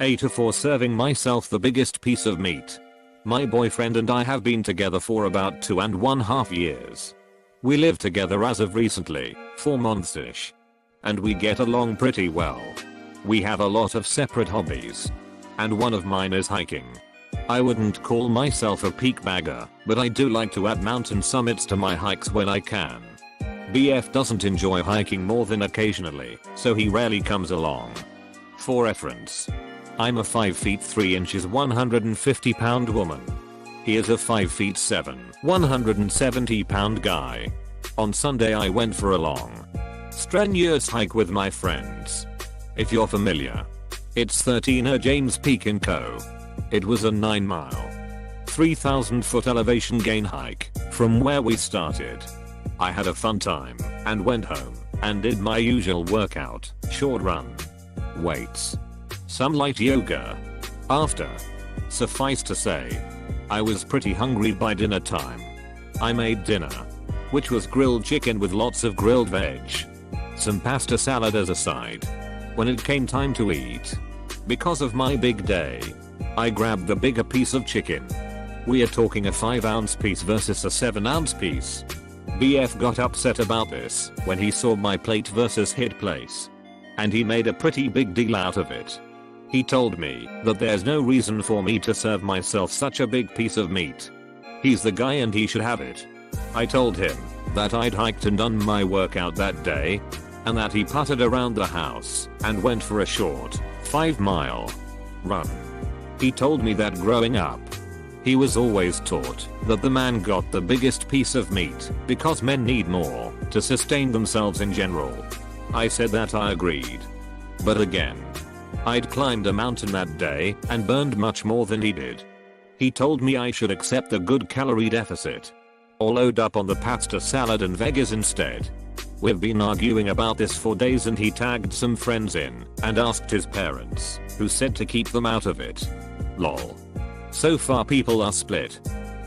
AITA for serving myself the biggest piece of meat. My boyfriend and I have been together for about 2.5 years. We live together as of recently, 4 months-ish. And we get along pretty well. We have a lot of separate hobbies. And one of mine is hiking. I wouldn't call myself a peak bagger, but I do like to add mountain summits to my hikes when I can. BF doesn't enjoy hiking more than occasionally, so he rarely comes along. For reference, I'm a 5 feet 3 inches 150 pound woman. He is a 5 feet 7, 170 pound guy. On Sunday I went for a long, strenuous hike with my friends. If you're familiar, it's 13 James Peak in Co. It was a 9-mile, 3,000 foot elevation gain hike from where we started. I had a fun time and went home and did my usual workout, short run, weights, some light yoga. After, suffice to say, I was pretty hungry by dinner time. I made dinner, which was grilled chicken with lots of grilled veg, some pasta salad as a side. When it came time to eat, because of my big day, I grabbed the bigger piece of chicken. We are talking a 5-ounce piece versus a 7-ounce piece. BF got upset about this when he saw my plate versus his place. And he made a pretty big deal out of it. He told me that there's no reason for me to serve myself such a big piece of meat. He's the guy and he should have it. I told him that I'd hiked and done my workout that day, and that he puttered around the house and went for a short 5-mile run. He told me that growing up, he was always taught that the man got the biggest piece of meat because men need more to sustain themselves in general. I said that I agreed. But again, I'd climbed a mountain that day and burned much more than he did. He told me I should accept a good calorie deficit, or load up on the pasta salad and veggies instead. We've been arguing about this for days and he tagged some friends in and asked his parents, who said to keep them out of it. Lol. So far people are split.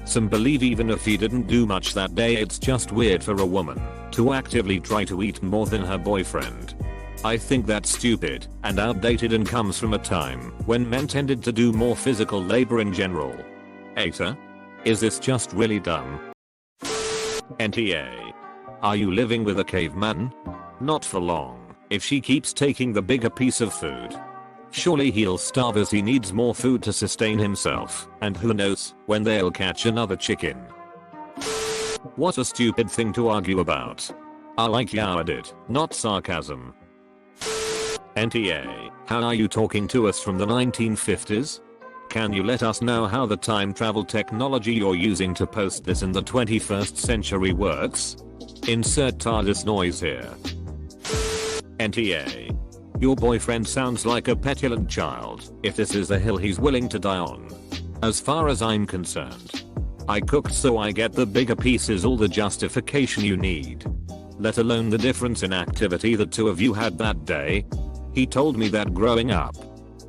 Some believe even if he didn't do much that day it's just weird for a woman to actively try to eat more than her boyfriend. I think that's stupid and outdated and comes from a time when men tended to do more physical labor in general. AITA? Is this just really dumb? NTA. Are you living with a caveman? Not for long, if she keeps taking the bigger piece of food. Surely he'll starve as he needs more food to sustain himself, and who knows when they'll catch another chicken. What a stupid thing to argue about. I like yowed it, not sarcasm. NTA, how are you talking to us from the 1950s? Can you let us know how the time travel technology you're using to post this in the 21st century works? Insert TARDIS noise here. NTA. Your boyfriend sounds like a petulant child if this is a hill he's willing to die on. As far as I'm concerned, I cooked so I get the bigger piece is all the justification you need. Let alone the difference in activity the two of you had that day. He told me that growing up,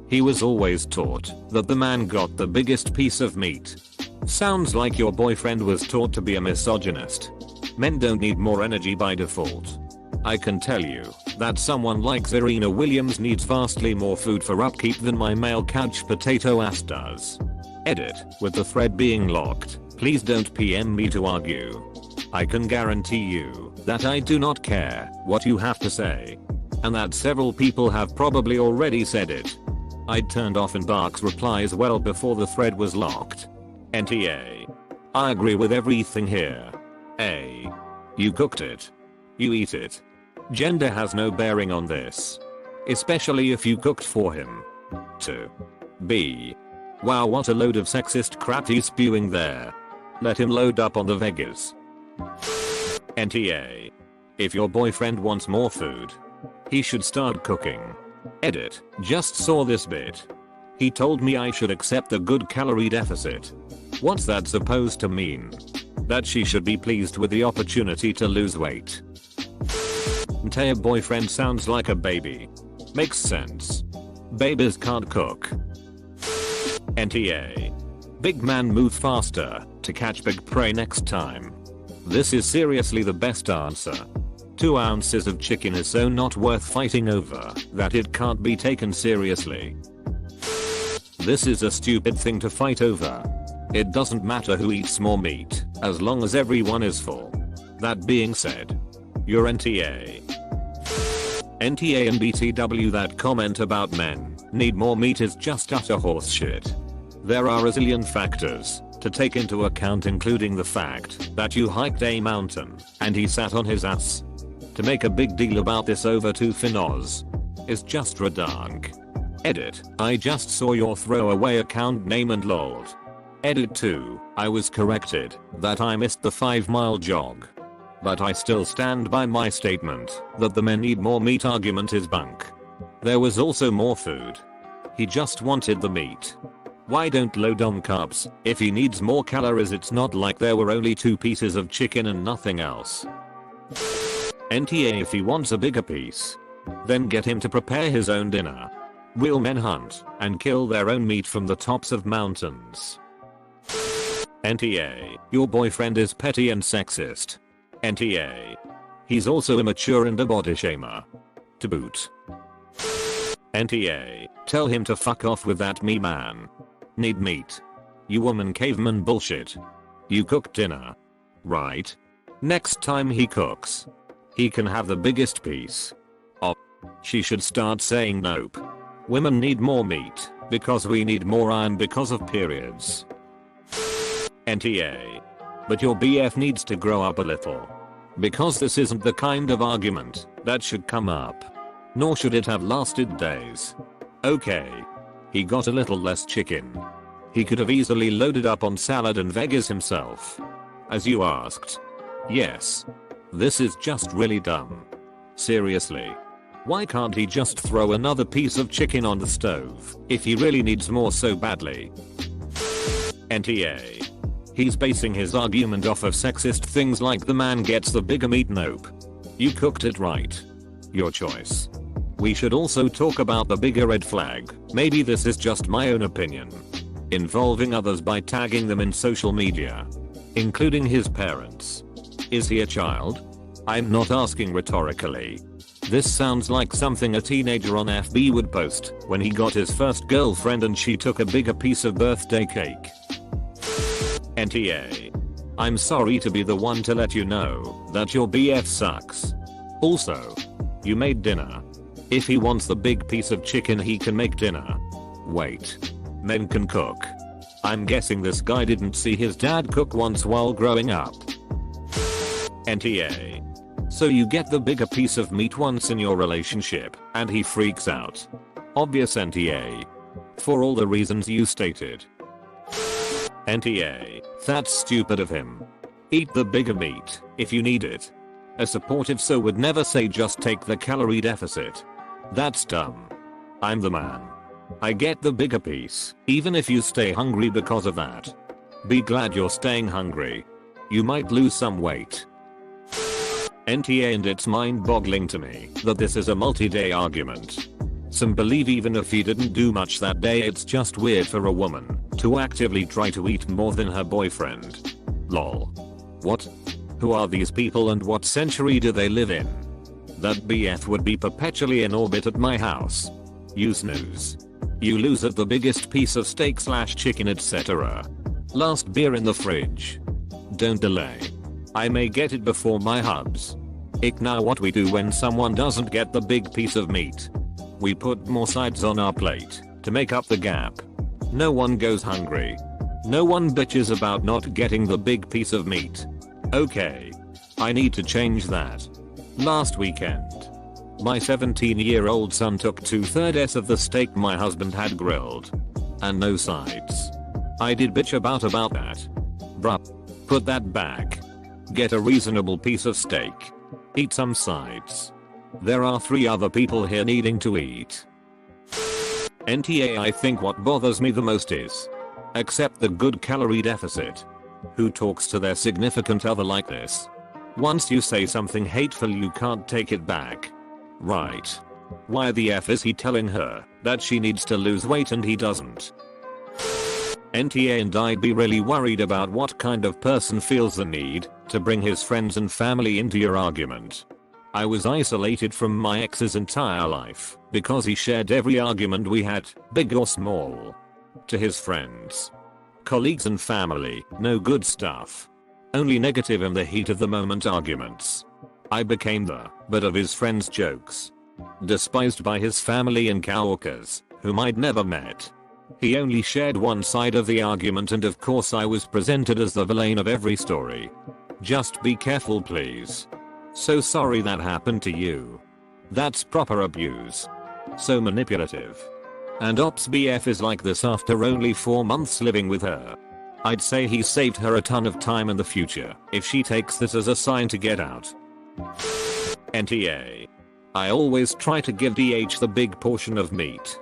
he was always taught that the man got the biggest piece of meat. Sounds like your boyfriend was taught to be a misogynist. Men don't need more energy by default. I can tell you that someone like Serena Williams needs vastly more food for upkeep than my male couch potato ass does. Edit, with the thread being locked, please don't PM me to argue. I can guarantee you that I do not care what you have to say. And that several people have probably already said it. I'd turned off Embark's replies well before the thread was locked. NTA. I agree with everything here. A. You cooked it. You eat it. Gender has no bearing on this. Especially if you cooked for him. 2. B. Wow, what a load of sexist crap he's spewing there. Let him load up on the veggies. NTA. If your boyfriend wants more food, he should start cooking. Edit, just saw this bit. He told me I should accept the good calorie deficit. What's that supposed to mean? That she should be pleased with the opportunity to lose weight. Entire boyfriend sounds like a baby. Makes sense. Babies can't cook. NTA. Big man move faster to catch big prey next time. This is seriously the best answer. 2 ounces of chicken is so not worth fighting over that it can't be taken seriously. This is a stupid thing to fight over. It doesn't matter who eats more meat, as long as everyone is full. That being said, you're NTA. NTA and BTW. That comment about men need more meat is just utter horseshit. There are a zillion factors to take into account, including the fact that you hiked a mountain and he sat on his ass. To make a big deal about this over two finnoz is just redunk. Edit, I just saw your throwaway account name and lolled. Edit 2, I was corrected that I missed the 5-mile jog. But I still stand by my statement that the men need more meat argument is bunk. There was also more food. He just wanted the meat. Why don't load on carbs if he needs more calories? It's not like there were only 2 pieces of chicken and nothing else. NTA, if he wants a bigger piece, then get him to prepare his own dinner. Will men hunt and kill their own meat from the tops of mountains? NTA, your boyfriend is petty and sexist. NTA, he's also immature and a body shamer. To boot. NTA, tell him to fuck off with that me man. Need meat. You woman caveman bullshit. You cooked dinner. Right? Next time he cooks, he can have the biggest piece. Oh, she should start saying nope. Women need more meat because we need more iron because of periods. NTA. But your BF needs to grow up a little. Because this isn't the kind of argument that should come up. Nor should it have lasted days. Okay. He got a little less chicken. He could have easily loaded up on salad and veggies himself. As you asked. Yes. This is just really dumb. Seriously. Why can't he just throw another piece of chicken on the stove if he really needs more so badly? NTA. He's basing his argument off of sexist things like the man gets the bigger meat. Nope. You cooked it right. Your choice. We should also talk about the bigger red flag, maybe this is just my own opinion, involving others by tagging them in social media, including his parents. Is he a child? I'm not asking rhetorically. This sounds like something a teenager on FB would post when he got his first girlfriend and she took a bigger piece of birthday cake. NTA. I'm sorry to be the one to let you know that your BF sucks. Also, you made dinner. If he wants the big piece of chicken, he can make dinner. Wait. Men can cook. I'm guessing this guy didn't see his dad cook once while growing up. NTA. So you get the bigger piece of meat once in your relationship and he freaks out. Obvious NTA. For all the reasons you stated. NTA. That's stupid of him. Eat the bigger meat if you need it. A supportive so would never say just take the calorie deficit. That's dumb. I'm the man. I get the bigger piece, even if you stay hungry because of that. Be glad you're staying hungry. You might lose some weight. NTA, and it's mind-boggling to me that this is a multi-day argument. Some believe even if he didn't do much that day, it's just weird for a woman to actively try to eat more than her boyfriend. Lol. What? Who are these people and what century do they live in? That BF would be perpetually in orbit at my house. You snooze. You lose at the biggest piece of steak / chicken, etc. Last beer in the fridge. Don't delay. I may get it before my hubs. Ick. Now what we do when someone doesn't get the big piece of meat? We put more sides on our plate to make up the gap. No one goes hungry. No one bitches about not getting the big piece of meat. Okay. I need to change that. Last weekend, my 17-year-old son took 2/3 of the steak my husband had grilled. And no sides. I did bitch about that. Bruh. Put that back. Get a reasonable piece of steak. Eat some sides. There are 3 other people here needing to eat. NTA. I think what bothers me the most is, accept the good calorie deficit. Who talks to their significant other like this? Once you say something hateful, you can't take it back. Right. Why the F is he telling her that she needs to lose weight and he doesn't? NTA. And I'd be really worried about what kind of person feels the need to bring his friends and family into your argument. I was isolated from my ex's entire life because he shared every argument we had, big or small. To his friends, colleagues and family, no good stuff. Only negative in the heat of the moment arguments. I became the butt of his friends' jokes. Despised by his family and coworkers, whom I'd never met. He only shared one side of the argument, and of course I was presented as the villain of every story. Just be careful please. So sorry that happened to you. That's proper abuse. So manipulative. And Ops BF is like this after only 4 months living with her. I'd say he saved her a ton of time in the future if she takes this as a sign to get out. NTA. I always try to give DH the big portion of meat.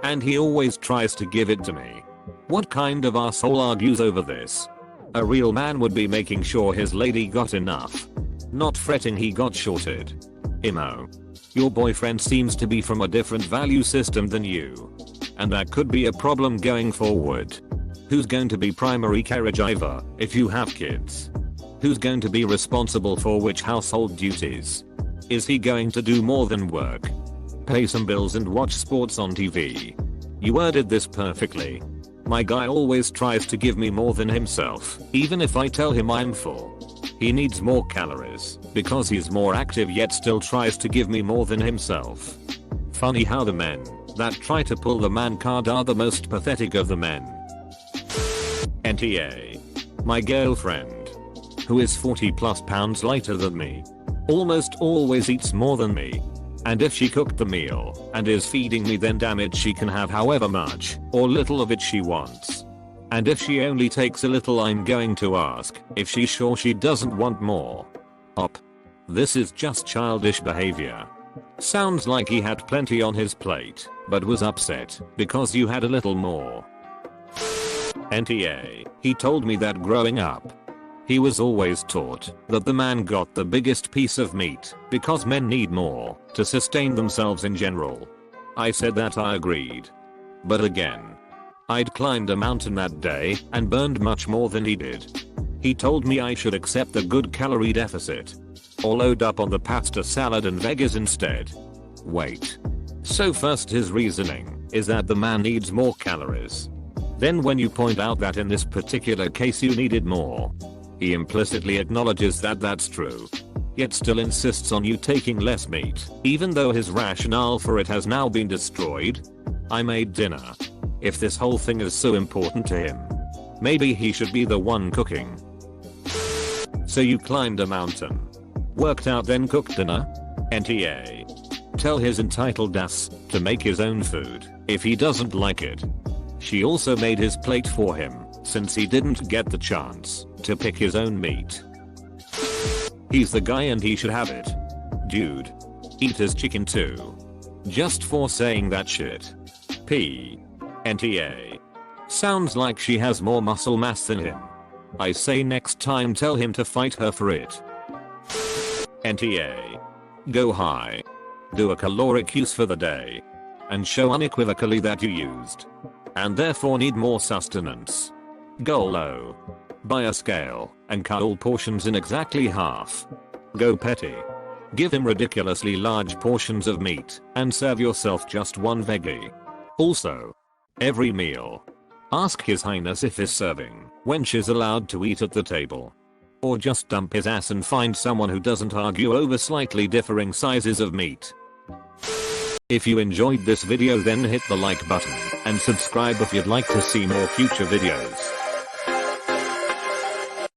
And he always tries to give it to me. What kind of asshole argues over this? A real man would be making sure his lady got enough. Not fretting he got shorted. Imo. Your boyfriend seems to be from a different value system than you. And that could be a problem going forward. Who's going to be primary caregiver if you have kids? Who's going to be responsible for which household duties? Is he going to do more than work? Pay some bills and watch sports on TV. You worded this perfectly. My guy always tries to give me more than himself, even if I tell him I'm full. He needs more calories, because he's more active yet still tries to give me more than himself. Funny how the men that try to pull the man card are the most pathetic of the men. NTA. My girlfriend, who is 40 plus pounds lighter than me, almost always eats more than me. And if she cooked the meal and is feeding me, then damn it, she can have however much or little of it she wants. And if she only takes a little, I'm going to ask if she's sure she doesn't want more. Op. This is just childish behavior. Sounds like he had plenty on his plate, but was upset because you had a little more. NTA. He told me that growing up, he was always taught that the man got the biggest piece of meat because men need more to sustain themselves in general. I said that I agreed. But again, I'd climbed a mountain that day and burned much more than he did. He told me I should accept the good calorie deficit or load up on the pasta salad and veggies instead. Wait. So first his reasoning is that the man needs more calories. Then when you point out that in this particular case you needed more, he implicitly acknowledges that that's true, yet still insists on you taking less meat, even though his rationale for it has now been destroyed. I made dinner. If this whole thing is so important to him, maybe he should be the one cooking. So you climbed a mountain, worked out, then cooked dinner? NTA. Tell his entitled ass to make his own food if he doesn't like it. She also made his plate for him since he didn't get the chance to pick his own meat. He's the guy and he should have it. Dude. Eat his chicken too. Just for saying that shit. P. NTA. Sounds like she has more muscle mass than him. I say next time tell him to fight her for it. NTA. Go high. Do a caloric use for the day. And show unequivocally that you used and therefore need more sustenance. Go low. Buy a scale and cut all portions in exactly half. Go petty. Give him ridiculously large portions of meat and serve yourself just one veggie. Also, every meal, ask His Highness if his serving wench is allowed to eat at the table. Or just dump his ass and find someone who doesn't argue over slightly differing sizes of meat. If you enjoyed this video, then hit the like button and subscribe if you'd like to see more future videos.